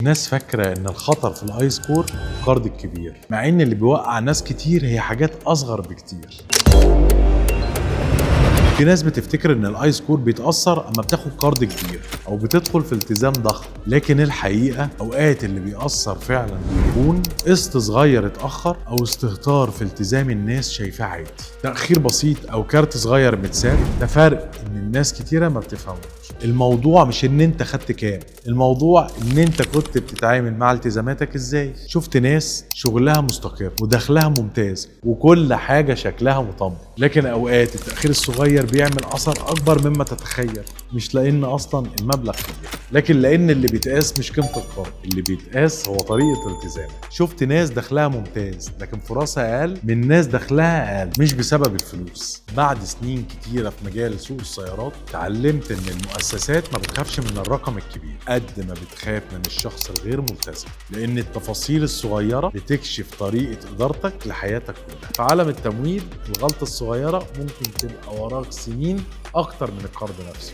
الناس فاكرة إن الخطر في الآي سكور القرض الكبير، مع إن اللي بيوقع ناس كتير هي حاجات أصغر بكتير. في ناس بتفتكر إن الآي سكور بيتأثر أما بتاخد قرض كبير أو بتدخل في التزام ضخم، لكن الحقيقة أوقات اللي بيأثر فعلا بيكون قسط صغير اتأخر أو استهتار في التزام الناس شايفاه عادي. تأخير بسيط أو كارت صغير متساب، ده فرق إن الناس كتيرة ما بتفهموش. الموضوع مش إن أنت خدت كام، الموضوع إن أنت كنت بتتعامل مع التزاماتك إزاي. شفت ناس شغلها مستقر ودخلها ممتاز وكل حاجة شكلها مطمئن، لكن أوقات التأخير الصغير بيعمل أثر أكبر مما تتخيل، مش لأن أصلا المبلغ كبير، لكن لأن اللي بيتقاس مش قيمة القرض، اللي بيتقاس هو طريقة التزامك. شفت ناس دخلها ممتاز لكن فرصها أقل من ناس دخلها أقل، مش بسبب الفلوس. بعد سنين كتيرة في مجال سوق السيارات اتعلمت إن المؤسسات ما بتخافش من الرقم الكبير قد ما بتخاف من الشخص الغير ملتزم، لأن التفاصيل الصغيرة بتكشف طريقة إدارتك لحياتك كلها. في عالم التمويل الغلطة الصغيرة ممكن تبقى وراك سنين أكتر من القرض نفسه.